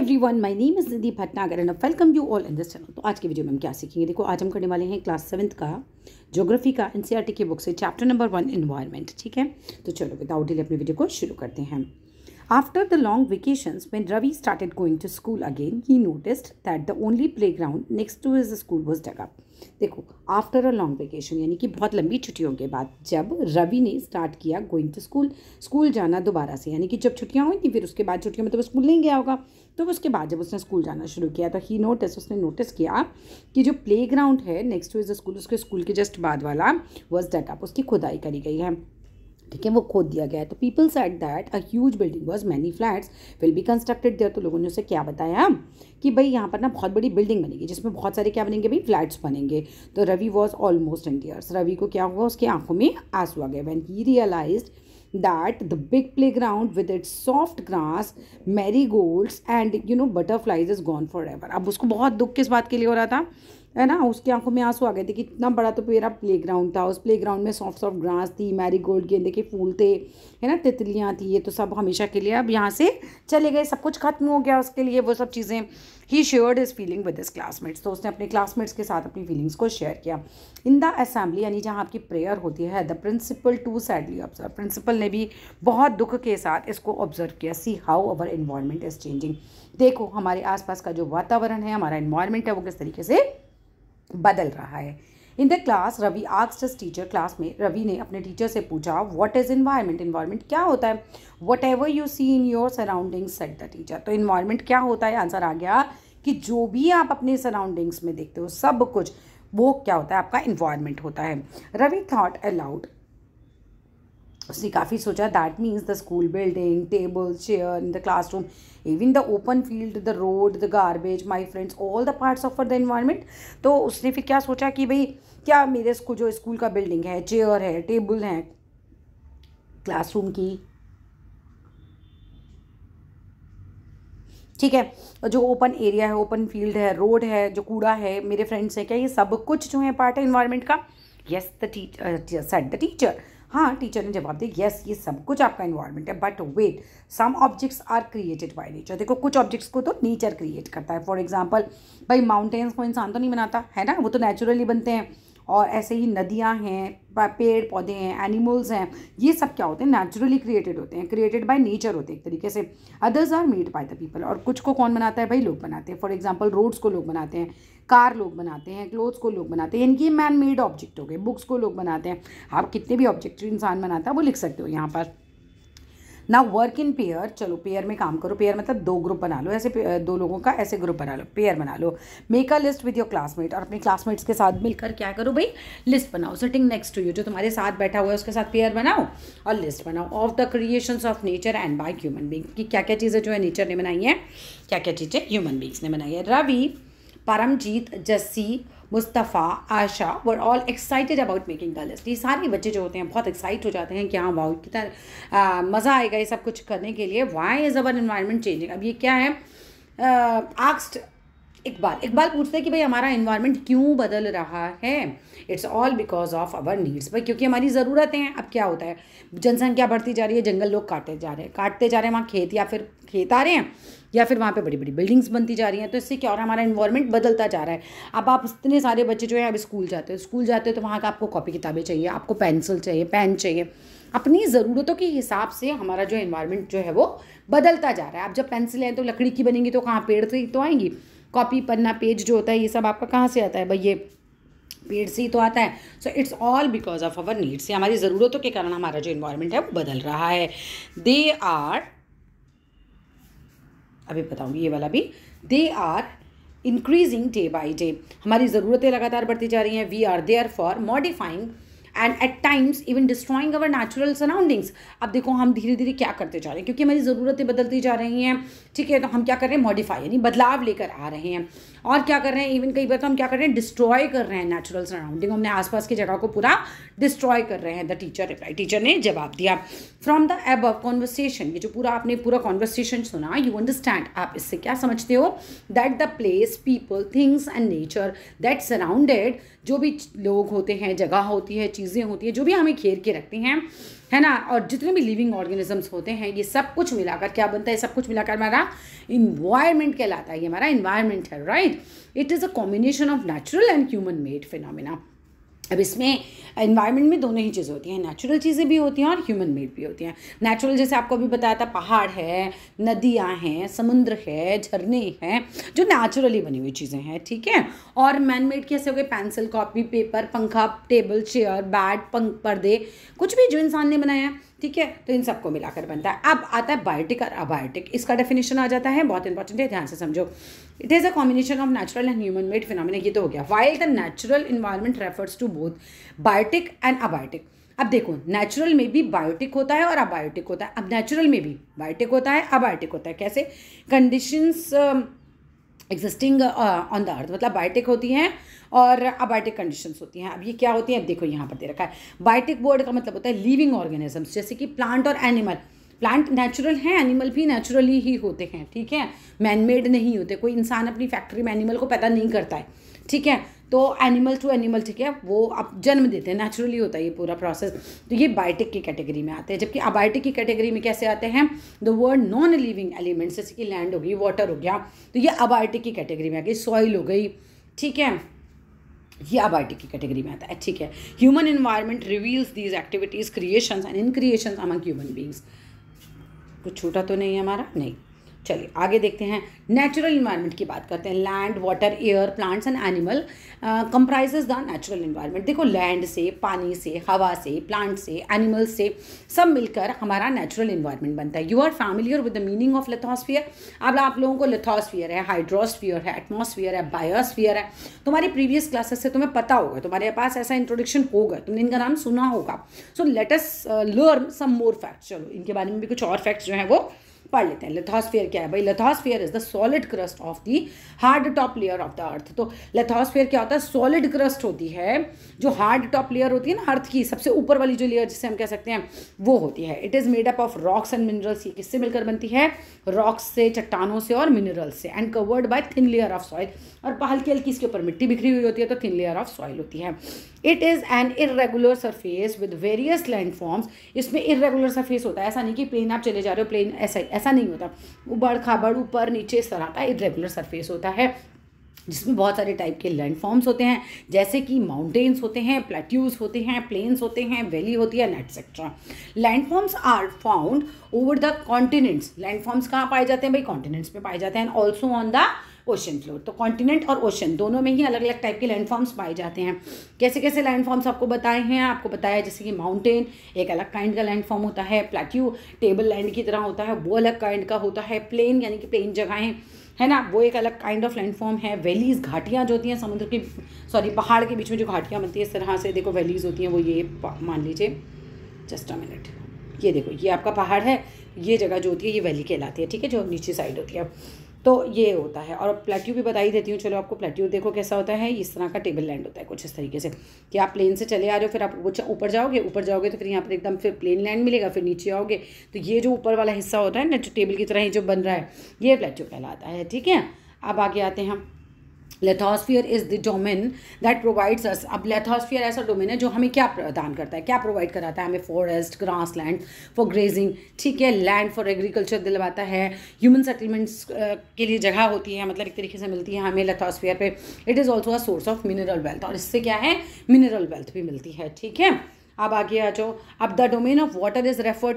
Everyone, my name is Nidhi Bhatnagar and welcome you all in this channel. तो आज के video में हम क्या सीखेंगे, देखो आज हम करने वाले हैं क्लास 7th का ज्योग्राफी का एनसीईआरटी की बुक से चैप्टर नंबर 1 एनवायरनमेंट। ठीक है, तो चलो विदाउट डिले अपनी वीडियो को शुरू करते हैं। After the long vacations, when Ravi started going to school again, he noticed that the only playground next to his school was dug up. देखो, आफ्टर अ लॉन्ग वेकेशन यानी कि बहुत लंबी छुट्टियों के बाद जब रवि ने स्टार्ट किया गोइंग टू स्कूल जाना दोबारा से, यानी कि जब छुट्टियां हुई थी फिर उसके बाद छुट्टियों में तो वो स्कूल नहीं गया होगा, तो उसके बाद जब उसने स्कूल जाना शुरू किया तो उसने नोटिस किया कि जो प्ले ग्राउंड है नेक्स्ट टू हिज स्कूल, उसके स्कूल के जस्ट बाद वाला वॉज डग अप, उसकी खुदाई करी गई है। ठीक है, वो खोद दिया गया है। तो people said that a huge building was many flats will be constructed there. तो लोगों ने उसे क्या बताया कि भाई यहाँ पर ना बहुत बड़ी बिल्डिंग बनेगी जिसमें बहुत सारे क्या बनेंगे भाई, फ्लैट्स बनेंगे। तो Ravi was almost in tears, Ravi को क्या हुआ, उसकी आंखों में आंसू आ गए। When he realised that the big playground with its soft grass, marigolds and butterflies is gone forever। अब उसको बहुत दुख किस बात के लिए हो रहा था, है ना, उसकी आंखों में आंसू आ गए थे कि इतना बड़ा तो मेरा प्लेग्राउंड था, उस प्लेग्राउंड में सॉफ्ट ग्रास थी, मैरीगोल्ड गेंदे के फूल थे, है ना, तितलियाँ थी, ये तो सब हमेशा के लिए अब यहाँ से चले गए, सब कुछ खत्म हो गया उसके लिए वो सब चीज़ें। He shared his feeling with his classmates, तो उसने अपने क्लासमेट्स के साथ अपनी फीलिंग्स को शेयर किया। इन द असेंबली यानी जहाँ आपकी प्रेयर होती है, the principal to sadly observe, principal ने भी बहुत दुख के साथ इसको ऑब्जर्व किया। See how our environment is changing, देखो हमारे आसपास का जो वातावरण है, हमारा एनवायरनमेंट है, वो किस तरीके से बदल रहा है। In the class Ravi asked his teacher, class में रवि ने अपने टीचर से पूछा व्हाट इज एनवायरनमेंट, एनवायरनमेंट क्या होता है। Whatever you see in your surroundings said the teacher, तो एनवायरनमेंट क्या होता है, आंसर आ गया कि जो भी आप अपने सराउंडिंग्स में देखते हो सब कुछ, वो क्या होता है, आपका एनवायरनमेंट होता है। रवि थॉट अलाउड, उसने काफ़ी सोचा, that means the school building, table, chair in the classroom, even the open field, the road, the garbage, my friends, all the parts of the environment. तो उसने फिर क्या सोचा कि भाई क्या मेरे जो स्कूल का बिल्डिंग है, चेयर है, टेबल है, क्लासरूम की, ठीक है, जो ओपन एरिया है, ओपन फील्ड है, रोड है, जो कूड़ा है, मेरे फ्रेंड्स हैं, क्या ये सब कुछ जो है पार्ट है एनवायरनमेंट का। Yes the teacher said the teacher, हाँ टीचर ने जवाब दिया, यस ये सब कुछ आपका एनवायरनमेंट है, but wait some objects are created by nature, देखो कुछ ऑब्जेक्ट्स को तो नेचर क्रिएट करता है। फॉर एग्जांपल भाई माउंटेन्स को इंसान तो नहीं बनाता है ना, वो तो नेचुरली बनते हैं, और ऐसे ही नदियाँ हैं, पेड़ पौधे हैं, एनिमल्स हैं, ये सब क्या होते हैं, नेचुरली क्रिएटेड होते हैं, क्रिएटेड बाय नेचर होते हैं एक तरीके से। Others are made by the people, और कुछ को कौन बनाता है भाई, लोग बनाते हैं। फॉर एग्जांपल रोड्स को लोग बनाते हैं, कार लोग बनाते हैं, क्लोथ्स को लोग बनाते हैं, यानी कि ये मैन मेड ऑब्जेक्ट हो गए। बुक्स को लोग बनाते हैं, आप कितने भी ऑब्जेक्ट इंसान बनाता है वो लिख सकते हो यहाँ पर। ना वर्क इन पेयर, चलो पेयर में काम करो, पेयर मतलब दो ग्रुप बना लो, ऐसे दो लोगों का ऐसे ग्रुप बना लो, पेयर बना लो। Make a list with your classmate, और अपने क्लासमेट्स के साथ मिलकर क्या करो भाई, लिस्ट बनाओ। सिटिंग नेक्स्ट टू यू, जो तुम्हारे साथ बैठा हुआ है उसके साथ पेयर बनाओ और लिस्ट बनाओ। Of the creations of nature and by human being, कि क्या क्या चीज़ें जो है नेचर ने बनाई हैं, क्या क्या चीज़ें ह्यूमन बींग्स ने बनाई है। Ravi, Paramjit, Jassi, Mustafa, Asha were all excited about making the list, ये सारे बच्चे जो होते हैं बहुत एक्साइट हो जाते हैं कि हाँ वाह कितना मज़ा आएगा ये सब कुछ करने के लिए। Why is our environment changing, अब ये क्या है, आस्क्ड इकबाल पूछते हैं कि भाई हमारा एनवायरनमेंट क्यों बदल रहा है। It's all because of our needs, भाई क्योंकि हमारी ज़रूरतें हैं। अब क्या होता है, जनसंख्या बढ़ती जा रही है, जंगल लोग काटते जा रहे हैं, वहाँ खेत या फिर खेत आ रहे हैं, या फिर वहाँ पे बड़ी बड़ी बिल्डिंग्स बनती जा रही हैं, तो इससे क्या हो रहा है, हमारा एनवायरनमेंट बदलता जा रहा है। अब आप इतने सारे बच्चे जो हैं अब स्कूल जाते हो तो वहाँ का आपको कॉपी किताबें चाहिए, आपको पेंसिल चाहिए, पेन चाहिए, अपनी ज़रूरतों के हिसाब से हमारा जो एनवायरनमेंट जो है वो बदलता जा रहा है। अब जब पेंसिल है तो लकड़ी की बनेंगी तो कहाँ, पेड़ से ही तो आएंगी। कॉपी पन्ना पेज जो होता है ये सब आपका कहाँ से आता है भाई, ये पेड़ से ही तो आता है। So it's all because of our needs, हमारी ज़रूरतों के कारण हमारा जो एनवायरनमेंट है वो बदल रहा है। दे आर, अभी बताऊंगी ये वाला भी, they are increasing day by day, हमारी ज़रूरतें लगातार बढ़ती जा रही हैं। We are therefore modifying and at times even destroying our natural surroundings. अब देखो हम धीरे धीरे क्या करते जा रहे हैं, क्योंकि हमारी ज़रूरतें बदलती जा रही हैं, ठीक है, तो हम क्या कर रहे हैं, मॉडिफाई यानी बदलाव लेकर आ रहे हैं। और क्या कर रहे हैं, इवन कई बार तो हम क्या कर रहे हैं, डिस्ट्रॉय कर रहे हैं नेचुरल सराउंडिंग, हमने आसपास की जगह को पूरा डिस्ट्रॉय कर रहे हैं। द टीचर रिप्लाई, टीचर ने जवाब दिया। फ्रॉम द अबव कॉन्वर्सेशन, ये जो पूरा आपने पूरा कॉन्वर्सेशन सुना, यू अंडरस्टैंड, आप इससे क्या समझते हो, that the place, people, things and nature that surrounded, जो भी लोग होते हैं, जगह होती है, चीज़ें चीज़ें होती हैं जो भी हमें घेर के रखती हैं, है ना, और जितने भी लिविंग ऑर्गेनिजम्स होते हैं, ये सब कुछ मिलाकर क्या बनता है, सब कुछ मिलाकर हमारा इन्वायरमेंट कहलाता है। ये हमारा इन्वायरमेंट है, right. It is a combination of natural and human made phenomena. अब इसमें एनवायरनमेंट में दोनों ही चीज़ें होती हैं, नेचुरल चीज़ें भी होती हैं और ह्यूमन मेड भी होती हैं। नेचुरल जैसे आपको अभी बताया था, पहाड़ है, नदियाँ हैं, समुद्र है, झरने हैं, जो नेचुरली बनी हुई चीज़ें हैं, ठीक है। और मैन मेड कैसे हो गए, पेंसिल, कॉपी, पेपर, पंखा, टेबल, चेयर, बैट, पर्दे, कुछ भी जो इंसान ने बनाया, ठीक है। तो इन सबको मिलाकर बनता है। अब आता है बायोटिक और अबायोटिक। इसका डेफिनेशन आ जाता है, बहुत इंपॉर्टेंट है, ध्यान से समझो। It is a combination of natural and human made phenomena, ये तो हो गया। While the natural environment refers to both biotic and abiotic. अब देखो, नेचुरल में भी बायोटिक होता है और अबायोटिक होता है। अब नेचुरल में भी बायोटिक होता है, अबायोटिक होता है। कैसे? Conditions existing on the earth, मतलब बायोटिक होती हैं और अबायोटिक कंडीशंस होती हैं। अब ये क्या होती है, अब देखो यहाँ पर दे रखा है। बायोटिक वर्ड का मतलब होता है लिविंग ऑर्गेनिजम्स, जैसे कि प्लांट और एनिमल। प्लांट नेचुरल हैं, एनिमल भी नेचुरली ही होते हैं, ठीक है, मैन मेड नहीं होते। कोई इंसान अपनी फैक्ट्री में एनिमल को पैदा नहीं करता है, ठीक है। तो एनिमल टू एनिमल, ठीक है, वो अब जन्म देते हैं, नेचुरली होता है ये पूरा प्रोसेस। तो ये बायोटिक की कैटेगरी में आते हैं। जबकि अबायोटिक की कैटेगरी में कैसे आते हैं, the word non living elements, जैसे कि लैंड हो गई, वाटर हो गया, तो ये अबायोटिक की कैटेगरी में आ गई। सॉइल हो गई, ठीक है, ये अबायोटिक की कैटेगरी में आता है, ठीक है। Human environment reveals these activities, creations and in creations among human beings. कुछ छूटा तो नहीं है हमारा? नहीं। चलिए आगे देखते हैं। नेचुरल इन्वायरमेंट की बात करते हैं। Land, water, air, plants and animal comprises the natural environment. देखो, लैंड से, पानी से, हवा से, प्लांट से, एनिमल से, सब मिलकर हमारा नेचुरल इन्वायरमेंट बनता है। You are familiar with the meaning of lithosphere. अब आप लोगों को लिथोस्फीयर है, हाइड्रोस्फीयर है, एटमॉस्फीयर है, बायोस्फीयर है, तुम्हारी प्रीवियस क्लासेस से तुम्हें पता होगा, तुम्हारे पास ऐसा इंट्रोडक्शन होगा, तुमने इनका नाम सुना होगा। So let us learn some more facts. चलो इनके बारे में भी कुछ और फैक्ट्स जो हैं वो पढ़ लेते हैं। लिथोस्फीयर क्या है भाई? Lithosphere is the solid crust of the hard top layer of the अर्थ। तो लिथोस्फीयर क्या होता है? सॉलिड क्रस्ट होती है, जो हार्ड टॉप लेयर होती है ना अर्थ की, सबसे ऊपर वाली जो लेयर जिसे हम कह सकते हैं वो होती है। It is made up of rocks and minerals. ये किससे मिलकर बनती है? रॉक्स से, चट्टानों से और मिनरल्स से। And covered by thin layer of soil, और हल्की हल्की इसके ऊपर मिट्टी बिखरी हुई होती है, तो थिन लेयर ऑफ सॉइल होती है। It is an irregular surface with various land forms. इसमें इरेगुलर सरफेस होता है, ऐसा नहीं कि प्लेन आप चले जा रहे हो, प्लेन ऐसा नहीं होता। उबड़ खाबड़, ऊपर नीचे, इस तरह का इरेगुलर सरफेस होता है, जिसमें बहुत सारे टाइप के लैंड फॉर्म्स होते हैं, जैसे कि माउंटेन्स होते हैं, प्लेट्यूज होते हैं, प्लेन्स होते हैं, वैली होती है, et cetera. Landforms are found over the continents. Landforms कहाँ पाए जाते हैं भाई? कॉन्टिनेंट्स पे पाए जाते हैं। Also on the ocean floor. तो कॉन्टिनेंट और ओशन दोनों में ही अलग अलग टाइप के लैंडफॉर्म्स पाए जाते हैं। कैसे कैसे लैंडफॉर्म्स आपको बताए हैं? आपको बताया जैसे कि माउंटेन एक अलग काइंड का लैंडफॉर्म होता है, प्लेट्यू टेबल लैंड की तरह होता है, वो अलग काइंड का होता है, प्लेन यानी कि प्लेन जगहें है ना, वो एक अलग काइंड ऑफ लैंडफॉर्म है। वैलीज, घाटियाँ जो होती हैं समुद्र की, सॉरी पहाड़ के बीच में जो घाटियाँ बनती है, इस तरह से देखो वैलीज होती हैं, वो ये मान लीजिए, जस्ट अ मिनट, ये देखो ये आपका पहाड़ है, ये जगह जो होती है ये वैली कहलाती है, ठीक है, जो नीचे साइड होती है, तो ये होता है। और प्लेट्यू भी बता ही देती हूँ, चलो आपको प्लेट्यू देखो कैसा होता है, इस तरह का टेबल लैंड होता है कुछ इस तरीके से कि आप प्लेन से चले आ रहे हो, फिर आप ऊपर जाओगे तो फिर यहाँ पर एकदम फिर प्लेन लैंड मिलेगा, फिर नीचे आओगे तो ये जो ऊपर वाला हिस्सा होता है ना, जो टेबल की तरह ही जो बन रहा है, ये प्लेट्यू कहलाता है, ठीक है। अब आगे आते हैं हम। Lithosphere is the domain that provides us. अब लेथोस्फीयर ऐसा डोमेन है जो हमें क्या प्रदान करता है, क्या प्रोवाइड कराता है हमें? Forest, grass land for grazing, ठीक है, लैंड फॉर एग्रीकल्चर दिलवाता है, ह्यूमन सेटलमेंट्स के लिए जगह होती है, मतलब एक तरीके से मिलती है हमें लेथोस्फीयर पे। It is also a source of mineral wealth, और इससे क्या है? मिनरल वेल्थ भी मिलती है, ठीक है। अब आगे आ जाओ। अब the domain of water is refer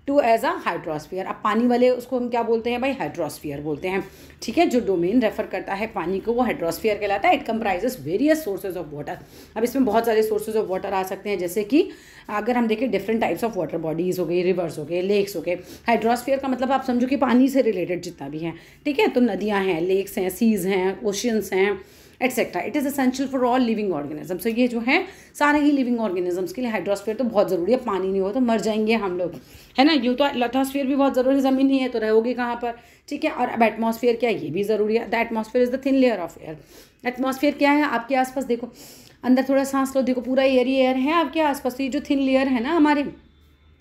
to as a hydrosphere. अब पानी वाले उसको हम क्या बोलते हैं भाई? हाइड्रोस्फीयर बोलते हैं, ठीक है। जो डोमेन रेफर करता है पानी को वो हाइड्रोस्फीयर कहलाता है। It comprises various sources of water. अब इसमें बहुत सारे सोर्सेज ऑफ वाटर आ सकते हैं, जैसे कि अगर हम देखें different types of water bodies हो गई, रिवर्स हो गए, लेक्स हो गए। हाइड्रोस्फीयर का मतलब आप समझो कि पानी से रिलेटेड जितना भी है, ठीक है, तो नदियाँ हैं, लेक्स हैं, सीज़ हैं, ओशियंस हैं, etcetera. It is essential for all living organisms. तो ये जो है सारे ही लिविंग ऑर्गेनिजम्स के लिए हाइड्रोस्फीयर तो बहुत ज़रूरी है। पानी नहीं हो तो मर जाएंगे हम लोग, है ना। यूँ तो लिथोस्फीयर भी बहुत ज़रूरी, ज़मीन नहीं है तो रहोगे कहाँ पर, ठीक है। और अब एटमॉस्फेयर क्या है? ये भी ज़रूरी है। The atmosphere is the thin layer of air. Atmosphere क्या है? आपके आसपास देखो, अंदर थोड़ा सांस लो, देखो पूरा एयर ही एयर है आपके आसपास। तो ये जो थिन लेयर है ना हमारे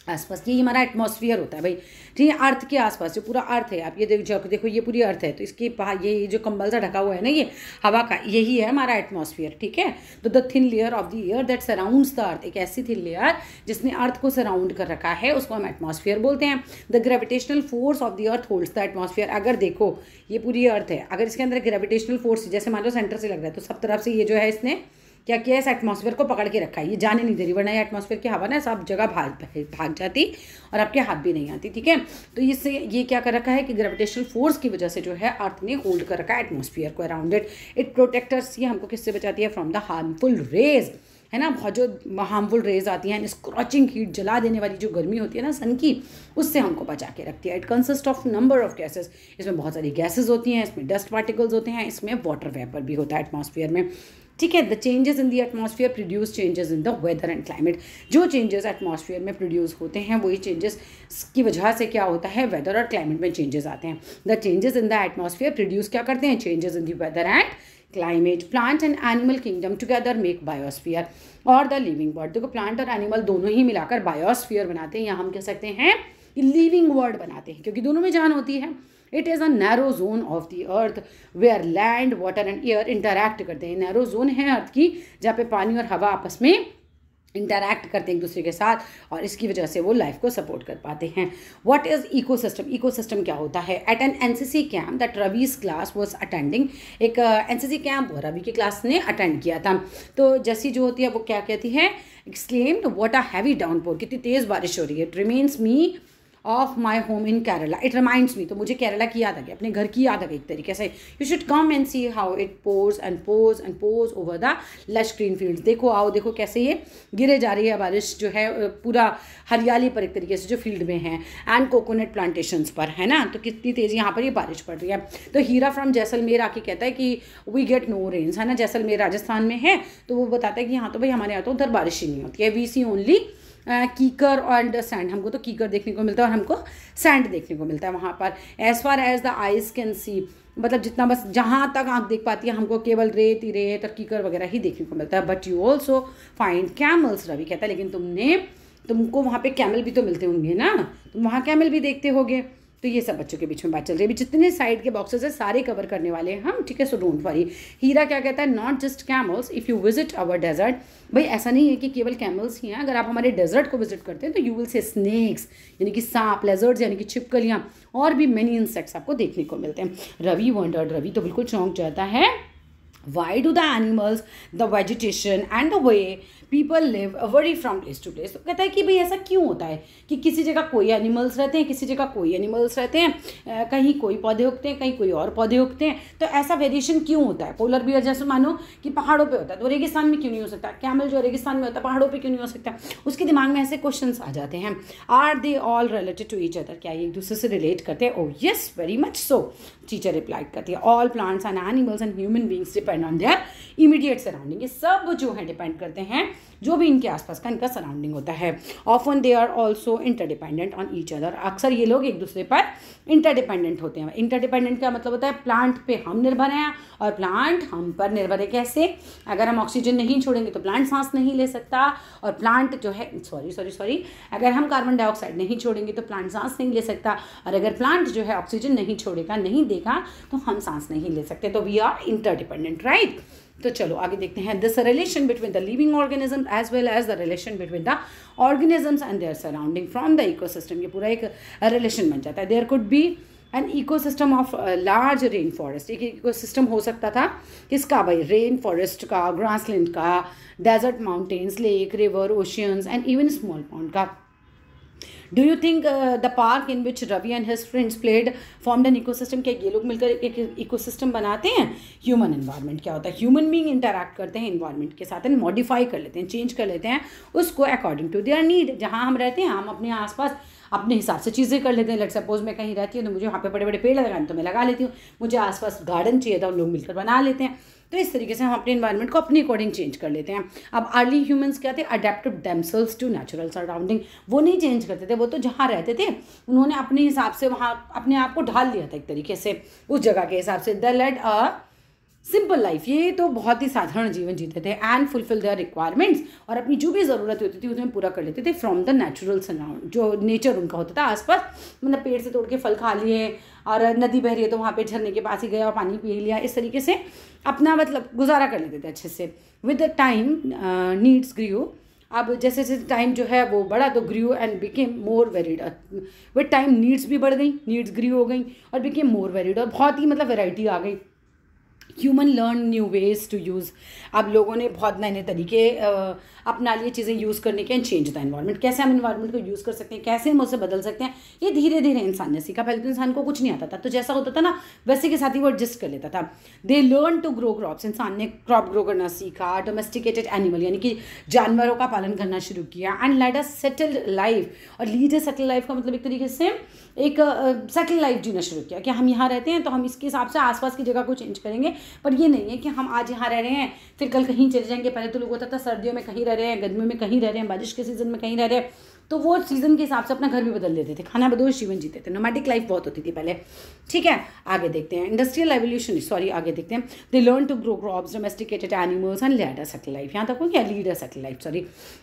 आसपास, ये हमारा एटमॉस्फेयर होता है भाई, ठीक है, अर्थ के आसपास जो पूरा अर्थ है, आप ये देखो ये पूरी अर्थ है, तो इसके ये जो कंबल सा ढका हुआ है ना, ये हवा का, यही है हमारा एटमॉस्फेयर, ठीक है। तो the thin layer of the air that surrounds the earth, एक ऐसी थिन लेयर जिसने अर्थ को सराउंड कर रखा है, उसको हम एटमॉस्फेयर बोलते हैं। The gravitational force of the earth holds the atmosphere. अगर देखो ये पूरी अर्थ है, अगर इसके अंदर ग्रेविटेशनल फोर्स, जैसे मान लो सेंटर से लग रहा है, तो सब तरफ से ये जो है इसने क्या किया है, इस एटमॉस्फेयर को पकड़ के रखा है, ये जाने नहीं दे रही, वरना ये एटमॉस्फेयर की हवा ना सब जगह भाग जाती और आपके हाथ भी नहीं आती, ठीक है। तो इससे ये क्या कर रखा है कि ग्रेविटेशनल फोर्स की वजह से जो है अर्थ ने होल्ड कर रखा है एटमॉस्फेयर को अराउंड इट। इट प्रोटेक्टर्स, ये हमको किससे बचाती है, फ्रॉम द हार्मफुल रेज, है ना, बहुत जो हार्मफुल रेज आती हैं, स्क्रॉचिंग हीट, जला देने वाली जो गर्मी होती है ना सन की, उससे हमको बचा के रखती है। It consist of number of gases, इसमें बहुत सारी गैसेज होती हैं, इसमें डस्ट पार्टिकल्स होते हैं, इसमें वाटर वेपर भी होता है एटमॉस्फेयर में, ठीक है। The changes in the atmosphere produce changes in the weather and climate. जो चेंजेस एटमॉस्फेयर में प्रोड्यूस होते हैं वही चेंजेस की वजह से क्या होता है, वेदर और क्लाइमेट में चेंजेस आते हैं। The changes in the atmosphere produce क्या करते हैं, changes in the weather and climate. Plant and animal kingdom together make biosphere और द लिविंग वर्ल्ड। देखो प्लांट और एनिमल दोनों ही मिलाकर बायोस्फीयर बनाते हैं, या हम कह सकते हैं लिविंग वर्ल्ड बनाते हैं, क्योंकि दोनों में जान होती है। It is a narrow zone of the earth where land water and air interact करते हैं। नैरो जोन है अर्थ की जहाँ पे पानी और हवा आपस में इंटरैक्ट करते हैं एक दूसरे के साथ, और इसकी वजह से वो लाइफ को सपोर्ट कर पाते हैं। व्हाट इज़ इकोसिस्टम, इकोसिस्टम क्या होता है। At an NCC camp that Ravi's class was attending, एक एनसीसी कैंप रवि की क्लास ने अटेंड किया था। तो जैसी जो होती है वो क्या कहती है, exclaimed what a heavy downpour, कितनी तेज़ बारिश हो रही है। It remains me of my home in Kerala, it reminds me, तो मुझे केरला की याद आ गई, अपने घर की याद आ गई एक तरीके से। You should come and see how it pores and pores and pores over the lush green fields. देखो आओ, देखो कैसे ये गिरे जा रही है बारिश, जो है पूरा हरियाली पर एक तरीके से जो फील्ड में है, एंड कोकोनट प्लांटेशंस पर, है ना। तो कितनी तेज़ी यहाँ पर ये बारिश पड़ रही है। तो हीरा फ्रॉम जैसलमेर आके कहता है कि वी गेट नो रेन्स, है ना, जैसलमेर राजस्थान में है, तो वो बताता है कि यहाँ तो भाई हमारे यहाँ तो उधर बारिश ही नहीं होती है। वी सी ओनली कीकर और सैंड, हमको तो कीकर देखने को मिलता है और हमको सैंड देखने को मिलता है वहाँ पर। As far as the eyes can see, मतलब जितना बस जहाँ तक आँख देख पाती है हमको केवल रेत ही रेत और कीकर वगैरह ही देखने को मिलता है। But you also find camels, Ravi कहता है, लेकिन तुमको वहाँ पे कैमल भी तो मिलते होंगे ना, तुम वहाँ कैमल भी देखते होगे। तो ये सब बच्चों के बीच में बात चल रही है। अभी जितने साइड के बॉक्सेस है सारे कवर करने वाले हैं हम, ठीक है, सो डोंट वरी। हीरा क्या कहता है, not just camels if you visit our desert. भाई ऐसा नहीं है कि केवल कैमल्स ही हैं, अगर आप हमारे डेजर्ट को विजिट करते हैं तो यू विल से स्नेक्स, यानी कि सांप, लेजर्ड्स यानी कि छिपकलियाँ, और भी मैनी इंसेक्ट्स आपको देखने को मिलते हैं। रवि वंडर्ड, रवि तो बिल्कुल चौंक जाता है। Why do the animals, the vegetation and the way people live vary from place to place? तो कहता है कि भाई ऐसा क्यों होता है कि किसी जगह कोई एनिमल्स रहते हैं, किसी जगह कोई एनिमल्स रहते हैं, कहीं कोई पौधे उगते हैं, कहीं कोई और पौधे उगते हैं। तो ऐसा वेरिएशन क्यों होता है। पोलर बियर जैसे मानो कि पहाड़ों पे होता है तो रेगिस्तान में क्यों नहीं हो सकता, कैमल जो रेगिस्तान में होता है पहाड़ों पे क्यों नहीं हो सकता। उसके दिमाग में ऐसे क्वेश्चंस आ जाते हैं। Are they all related to each other, क्या ये एक दूसरे से रिलेट करते हैं। Oh yes, very much so, teacher replied करती है। All plants and animals and human beings depend on their immediate surrounding, ये सब जो है डिपेंड करते हैं जो भी इनके आसपास का इनका सराउंडिंग होता है। Often they are also interdependent on each other, अक्सर ये लोग एक दूसरे पर इंटरडिपेंडेंट होते हैं। इंटरडिपेंडेंट का मतलब होता है प्लांट पे हम निर्भर हैं और प्लांट हम पर निर्भर है। कैसे, अगर हम ऑक्सीजन नहीं छोड़ेंगे तो प्लांट सांस नहीं ले सकता, और प्लांट जो है सॉरी अगर हम कार्बन डाइऑक्साइड नहीं छोड़ेंगे तो प्लांट सांस नहीं ले सकता, और अगर प्लांट जो है ऑक्सीजन नहीं छोड़ेगा, नहीं देगा, तो हम सांस नहीं ले सकते। तो वी आर इंटरडिपेंडेंट, राइट। तो चलो आगे देखते हैं। This relation between the living organism as well as the relation between the organisms and their surrounding from the ecosystem, ये पूरा एक रिलेशन बन जाता है। There could be an ecosystem of large rain forest, एक इकोसिस्टम हो सकता था किसका भाई, रेन फॉरेस्ट का, ग्रासलैंड का, desert, mountains, lake, river, oceans and even small pond का। Do you think the park in which Ravi and his friends played formed an ecosystem, क्या ये लोग मिलकर एक इकोसिस्टम बनाते हैं। ह्यूमन एनवायरनमेंट क्या होता है, ह्यूमन बीइंग इंटरैक्ट करते हैं एनवायरनमेंट के साथ एंड मॉडिफाई कर लेते हैं, चेंज कर लेते हैं उसको अकॉर्डिंग टू देयर नीड। जहाँ हम रहते हैं हम अपने आसपास अपने हिसाब से चीज़ें कर लेते हैं। लेट सपोज मैं कहीं रहती हूँ तो मुझे वहाँ पे बड़े बड़े पेड़ लगाने तो मैं लगा लेती हूँ, मुझे आसपास गार्डन चाहिए था, उन लोग मिलकर बना लेते हैं। तो इस तरीके से हम अपने एनवायरनमेंट को अपने अकॉर्डिंग चेंज कर लेते हैं। अब अर्ली ह्यूमंस क्या थे, adapted themselves to natural surrounding, वो नहीं चेंज करते थे, वो तो जहाँ रहते थे उन्होंने अपने हिसाब से वहाँ अपने आप को ढाल लिया था एक तरीके से उस जगह के हिसाब से। They led a simple life, ये तो बहुत ही साधारण जीवन जीते थे। एंड फुलफिल देयर रिक्वायरमेंट्स, और अपनी जो भी ज़रूरत होती थी उसमें पूरा कर लेते थे फ्रॉम द नेचुरल सराउंड, जो नेचर उनका होता था आसपास। मतलब पेड़ से तोड़ के फल खा लिए, और नदी बह रही है तो वहाँ पे झरने के पास ही गया और पानी पी लिया, इस तरीके से अपना मतलब गुजारा कर लेते थे अच्छे से। With the time needs grew, अब जैसे जैसे टाइम जो है वो बढ़ा तो grew and became more varied. With time needs भी बढ़ गई, नीड्स ग्रू हो गई और बिकेम मोर वेरिड, और बहुत ही मतलब वेराइटी आ गई। Human learn new ways to use, अब लोगों ने बहुत नए नए तरीके अपना लिए चीज़ें यूज़ करने के। एंड चेंज द एनवायरनमेंट, कैसे हम एनवायरनमेंट को यूज़ कर सकते हैं, कैसे हम उसे बदल सकते हैं, ये धीरे धीरे इंसान ने सीखा। पहले तो इंसान को कुछ नहीं आता था, तो जैसा होता था ना वैसे के साथ ही वो एडजस्ट कर लेता था। They learn to grow crops, इंसान ने क्रॉप ग्रो करना सीखा। डोमेस्टिकेटेड एनिमल, यानी कि जानवरों का पालन करना शुरू किया। And led a settled life, और लीड अ सेटल्ड लाइफ का मतलब एक तरीके से एक सेटल लाइफ जीना शुरू किया कि हम यहाँ रहते हैं तो हम इसके हिसाब से आसपास की जगह को चेंज करेंगे। पर ये नहीं है कि हम आज यहाँ रह रहे हैं फिर कल कहीं चले जाएंगे। पहले तो लोग होता था सर्दियों में कहीं रह रहे हैं, गर्मियों में कहीं रह रहे हैं, बारिश के सीज़न में कहीं रह रहे हैं, तो वो सीज़न के हिसाब से अपना घर भी बदल देते थे, खाना बदोश जीवन जीते थे। नोमैडिक लाइफ बहुत होती थी पहले। ठीक है, आगे देखते हैं इंडस्ट्रियल एवोल्यूशन, सॉरी आगे देखते हैं। They learn to grow crops, domesticated animals and lead a settle life. यहाँ तक हो गया, lead a settle life, sorry.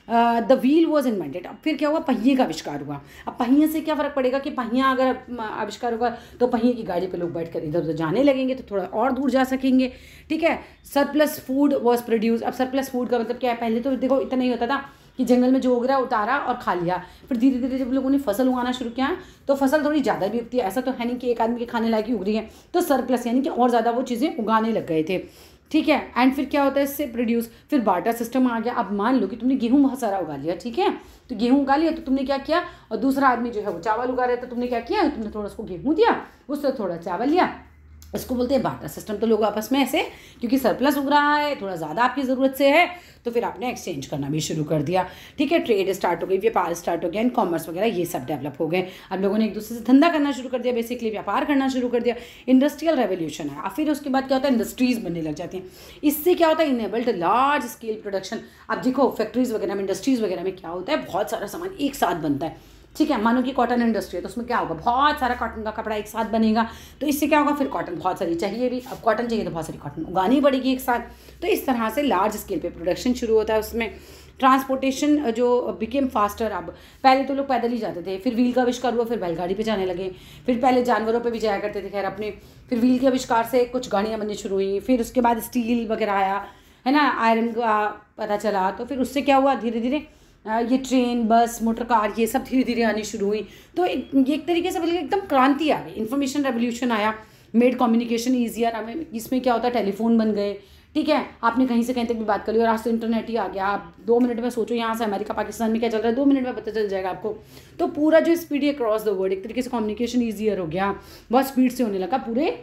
The wheel was invented, अब फिर क्या हुआ, पहिए का आविष्कार हुआ। अब पहिए से क्या फ़र्क पड़ेगा कि पहिया अगर आविष्कार होगा तो पहिए की गाड़ी पर लोग बैठ कर इधर उधर जाने लगेंगे तो थोड़ा और दूर जा सकेंगे। ठीक है, सरप्लस फूड वॉज प्रोड्यूस। अब सरप्लस फूड का मतलब क्या है, पहले तो देखो इतना ही होता था कि जंगल में जो उग रहा है उतारा और खा लिया। फिर धीरे धीरे जब लोगों ने फसल उगाना शुरू किया तो फसल थोड़ी ज़्यादा भी उगती है, ऐसा तो है नहीं कि एक आदमी के खाने लायक ही उग रही है, तो सरप्लस यानी कि और ज़्यादा वो चीज़ें उगाने लग गए थे। ठीक है, एंड फिर क्या होता है इससे प्रोड्यूस, फिर बार्टर सिस्टम आ गया। अब मान लो कि तुमने गेहूँ बहुत सारा उगा लिया, ठीक है, तो गेहूँ उगा लिया तो तुमने क्या किया, और दूसरा आदमी जो है वो चावल उगा रहा है, तो तुमने क्या किया, तुमने थोड़ा उसको गेहूँ दिया, उससे थोड़ा चावल लिया। इसको बोलते हैं बार्टर सिस्टम। तो लोग आपस में ऐसे, क्योंकि सरप्लस उग रहा है, थोड़ा ज़्यादा आपकी ज़रूरत से है, तो फिर आपने एक्सचेंज करना भी शुरू कर दिया। ठीक है, ट्रेड स्टार्ट हो गई, व्यापार स्टार्ट हो गया, एंड कॉमर्स वगैरह ये सब डेवलप हो गए। अब लोगों ने एक दूसरे से धंधा करना शुरू कर दिया, बेसिकली व्यापार करना शुरू कर दिया। इंडस्ट्रियल रेवोल्यूशन है। फिर उसके बाद क्या होता है, इंडस्ट्रीज़ बनने लग जाती हैं। इससे क्या होता है, इनेबल्ड लार्ज स्केल प्रोडक्शन। अब देखो फैक्ट्रीज़ वगैरह में, इंडस्ट्रीज़ वगैरह में क्या होता है, बहुत सारा सामान एक साथ बनता है। ठीक है, मानो कि कॉटन इंडस्ट्री है तो उसमें क्या होगा, बहुत सारा कॉटन का कपड़ा एक साथ बनेगा, तो इससे क्या होगा, फिर कॉटन बहुत सारी चाहिए भी। अब कॉटन चाहिए तो बहुत सारी कॉटन उगानी पड़ेगी एक साथ, तो इस तरह से लार्ज स्केल पे प्रोडक्शन शुरू होता है उसमें। ट्रांसपोर्टेशन जो बिकेम फास्टर। अब पहले तो लोग पैदल ही जाते थे, फिर व्हील का आविष्कार हुआ, फिर बैलगाड़ी पे जाने लगे, फिर पहले जानवरों पे भी जाया करते थे खैर अपने, फिर व्हील के आविष्कार से कुछ गाड़ियाँ बननी शुरू हुई, फिर उसके बाद स्टील वगैरह आया, है ना, आयरन का पता चला, तो फिर उससे क्या हुआ, धीरे धीरे ये ट्रेन, बस, मोटर कार, ये सब धीरे धीरे आनी शुरू हुई। तो एक तरीके से बोलिए एकदम क्रांति आ गई। इन्फॉर्मेशन रेवोल्यूशन आया, मेड कम्युनिकेशन ईजियर। हमें इसमें क्या होता है, टेलीफोन बन गए। ठीक है, आपने कहीं से कहीं तक भी बात कर ली, और आज तो इंटरनेट ही आ गया। आप 2 मिनट में सोचो यहाँ से अमेरिका पाकिस्तान में क्या चल रहा है, 2 मिनट में पता चल जाएगा आपको। तो पूरा जो स्पीड है क्रॉस द वर्ल्ड, एक तरीके से कम्युनिकेशन ईजियर हो गया, बहुत स्पीड से होने लगा पूरे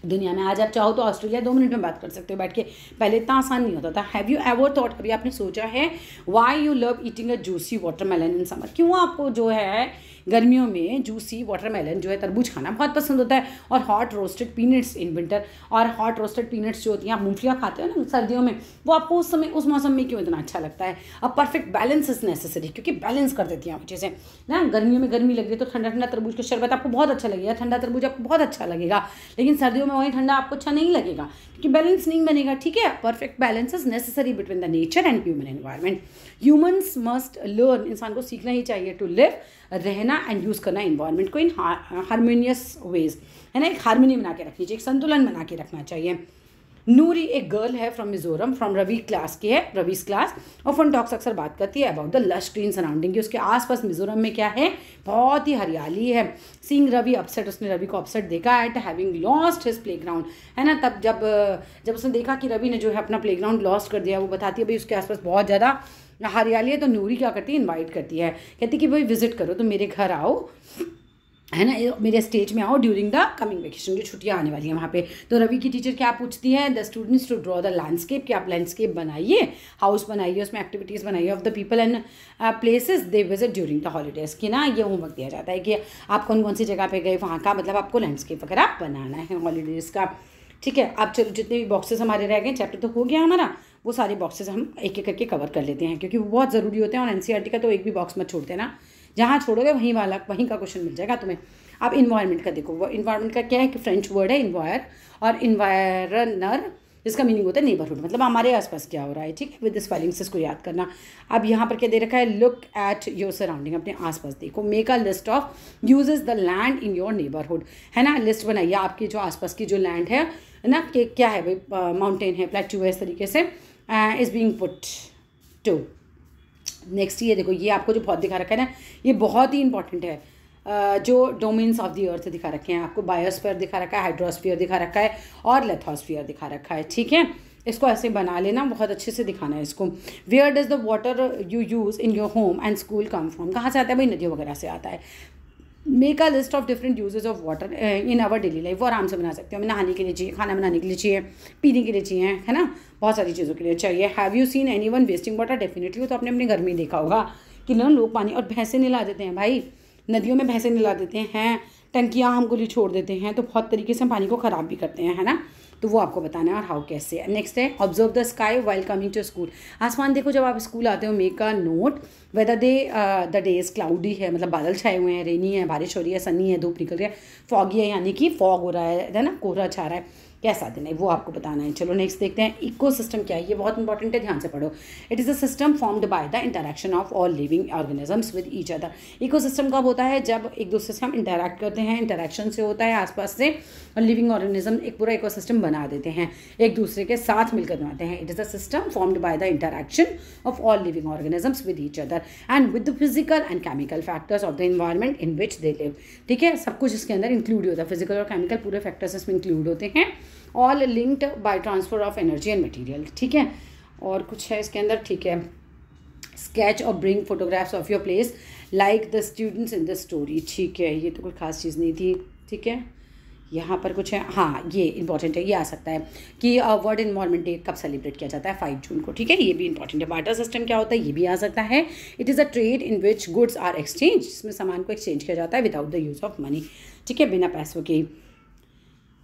दुनिया में। आज आप चाहो तो ऑस्ट्रेलिया 2 मिनट में बात कर सकते हो बैठ के, पहले इतना आसान नहीं होता था। हैव यू एवर थॉट, कभी आपने सोचा है, why you love eating a juicy watermelon in summer, क्यों आपको जो है गर्मियों में जूसी वाटरमेलन जो है तरबूज खाना बहुत पसंद होता है, और hot roasted peanuts in winter, और हॉट रोस्टेड पीनट्स जो होती हैं, आप मूंगफलियाँ खाते हो ना सर्दियों में, वो आपको उस समय उस मौसम में क्यों इतना अच्छा लगता है। अब परफेक्ट बैलेंस इज नेसेसरी, क्योंकि बैलेंस कर देती हैं चीज़ें ना। गर्मियों में गर्मी लग रही है तो ठंडा ठंडा तरबूज का शरबत आपको बहुत अच्छा लगेगा, ठंडा तरबूज आपको बहुत अच्छा लगेगा, लेकिन सर्दियों में वही ठंडा आपको अच्छा नहीं लगेगा, क्योंकि बैलेंस नहीं बनेगा। ठीक है, perfect balance is necessary between the nature and human environment. Humans must learn, इंसान को सीखना ही चाहिए, टू लिव, रहना एंड यूज़ करना एनवायरनमेंट को इन हारमोनियस वेज, है ना, एक हारमोनी बना के रखनी चाहिए, एक संतुलन बना के रखना चाहिए। नूरी एक गर्ल है from Mizoram, from Ravi class की है, रवीज क्लास, और फन टॉक्स अक्सर बात करती है about the lush green surrounding, कि उसके आसपास मिजोरम में क्या है, बहुत ही हरियाली है। सीइंग रवि अपसेट, उसने रवि को अपसेट देखा eight having lost his playground, है ना, तब जब उसने देखा कि रवि ने जो है अपना प्लेग्राउंड लॉस्ट कर दिया, वो बताती है भाई उसके आसपास बहुत ज़्यादा हरियाली है, तो नूरी क्या करती है, इन्वाइट करती है, कहती कि भाई विजिट करो, तो मेरे घर आओ, है ना, मेरे स्टेज में आओ ड्यूरिंग द कमिंग वेकेशन, जो छुट्टियाँ आने वाली हैं वहाँ पे। तो रवि की टीचर क्या पूछती है, the students to draw the landscape, कि आप लैंडस्केप बनाइए, हाउस बनाइए, उसमें एक्टिविटीज़ बनाइए of the people and places they visit during the holidays, कि ना ये होमवर्क दिया जाता है कि आप कौन कौन सी जगह पे गए, वहाँ का मतलब आपको लैंडस्केप वगैरह बनाना है हॉलीडेज़ का। ठीक है, अब चलो जितने भी बॉक्सेस हमारे रह गए, चैप्टर तो हो गया हमारा, वो सारे बॉक्सेस हम एक एक करके कवर कर लेते हैं, क्योंकि वो बहुत ज़रूरी होते हैं, और एनसीईआरटी का तो एक भी बॉक्स मत छोड़ते ना, जहाँ छोड़ोगे वहीं का क्वेश्चन मिल जाएगा तुम्हें। अब इन्वायरमेंट का देखो, वो इन्वायरमेंट का क्या है कि फ्रेंच वर्ड है इन्वायर, और इन्वायरनर जिसका मीनिंग होता है नेबरहुड, मतलब हमारे आसपास क्या हो रहा है, ठीक है। विद दिस स्पेलिंग्स इसको याद करना। अब यहाँ पर क्या दे रखा है, लुक एट योर सराउंडिंग, अपने आसपास देखो। Make a list of uses the land in your neighbourhood, है ना। लिस्ट बनाइए आपकी जो आसपास की जो लैंड है ना, कि क्या है भाई, माउंटेन है, प्लेट्यू है, इस तरीके से is being put to. Next ये देखो, ये आपको जो बहुत दिखा रखा है ना, ये बहुत ही इंपॉर्टेंट है। जो डोमेन्स ऑफ द अर्थ दिखा रखे हैं आपको, बायोस्फीयर दिखा रखा है, हाइड्रोस्फीयर दिखा रखा है और लेथोस्फीयर दिखा रखा है, ठीक है। इसको ऐसे बना लेना, बहुत अच्छे से दिखाना है इसको। Where does the water you use in your home and school come from, कहाँ से आता है भाई, नदियों वगैरह से आता है। Make a list of different uses of water in our daily life, वो आराम से बना सकते हो। हमें नहाने के लिए चाहिए, खाना बनाने के लिए चाहिए, पीने के लिए चाहिए, है ना, बहुत सारी चीज़ों के लिए चाहिए। Have you seen any one wasting water, definitely तो आपने अपने घर में ही देखा होगा कि ना लोग पानी, और भैंसे निला देते हैं भाई, नदियों में भैंसे निला देते हैं, टंकियाँ हम खुली छोड़ देते हैं, तो बहुत तरीके से पानी को ख़राब भी करते हैं, है ना। तो वो आपको बताना है और हाउ कैसे। नेक्स्ट है observe the sky while coming to school, आसमान देखो जब आप स्कूल आते हो। Make a note whether the day is cloudy है, मतलब बादल छाए हुए हैं, रेनी है, बारिश हो रही है, सनी है, धूप निकल रही है, फॉगी है यानी कि फॉग हो रहा है ना, कोहरा छा रहा है, कैसा दिन है, वो आपको बताना है। चलो नेक्स्ट देखते हैं, इकोसिस्टम क्या है, ये बहुत इंपॉर्टेंट है, ध्यान से पढ़ो। It is a system formed by the interaction of all living organisms with each other. Ecosystem कब होता है, जब एक दूसरे से हम इंटरैक्ट करते हैं, इंटरेक्शन से होता है आसपास से, और लिविंग ऑर्गेनिज्म एक पूरा इकोसिस्टम बना देते हैं, एक दूसरे के साथ मिलकर बनाते हैं। It is a system formed by the interaction of all living organisms with each other and with the physical and chemical factors of the environment in which they live, ठीक है। सब कुछ इसके अंदर इंक्लूड होता है, फिजिकल और chemical पूरे फैक्टर्स इसमें इंक्लूड होते हैं। All linked by transfer of energy and material, ठीक है। और कुछ है इसके अंदर, ठीक है। स्केच और bring photographs of your place like the students in the story, ठीक है। ये तो कोई खास चीज़ नहीं थी, ठीक है। यहाँ पर कुछ है, हाँ ये इंपॉर्टेंट है, ये आ सकता है कि वर्ल्ड एनवायरनमेंट डे कब सेलिब्रेट किया जाता है, 5 जून को, ठीक है। ये भी इंपॉर्टेंट है। बार्टर सिस्टम क्या होता है, ये भी आ सकता है। It is a trade in which goods are exchange, जिसमें सामान को एक्सचेंज किया जाता है without the use of money, ठीक है, बिना पैसों के।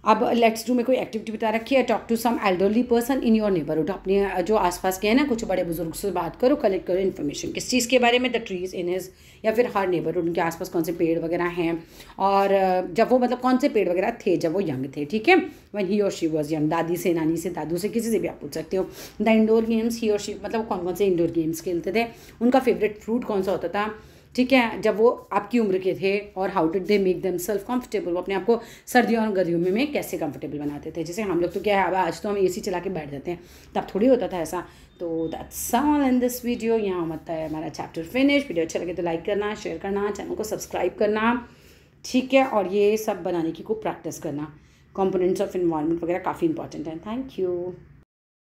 अब लेट्स डू में कोई एक्टिविटी बता रखी है, talk to some elderly person in your neighbourhood, अपने जो आसपास के हैं ना कुछ बड़े बुजुर्ग से बात करो, कलेक्ट करो इन्फॉर्मेशन, किस चीज़ के बारे में, द ट्रीज इन हिज या फिर हर नेबरहुड, उनके आसपास कौन से पेड़ वगैरह हैं, और जब वो मतलब कौन से पेड़ वगैरह थे जब वो यंग थे, ठीक है। व्हेन ही और शी वाज यंग, दादी से, नानी से, दादू से, किसी से भी आप पूछ सकते हो। द इंडोर गेम्स ही और शी, मतलब कौन कौन से इंडोर गेम्स खेलते थे, उनका फेवरेट फ्रूट कौन सा होता था, ठीक है, जब वो आपकी उम्र के थे। और how did they make them self comfortable, वो अपने आप को सर्दियों और गर्मियों में कैसे कंफर्टेबल बनाते थे। जैसे हम लोग तो क्या है, अब आज तो हम एसी चला के बैठ जाते हैं, तब थोड़ी होता था ऐसा। तो that's all in this video. यहाँ होता है हमारा चैप्टर फिनिश। वीडियो अच्छा लगे तो लाइक करना, शेयर करना, चैनल को सब्सक्राइब करना, ठीक है। और ये सब बनाने की खूब प्रैक्टिस करना। कंपोनेंट्स ऑफ एनवायरनमेंट वगैरह काफ़ी इंपॉर्टेंट है। Thank you.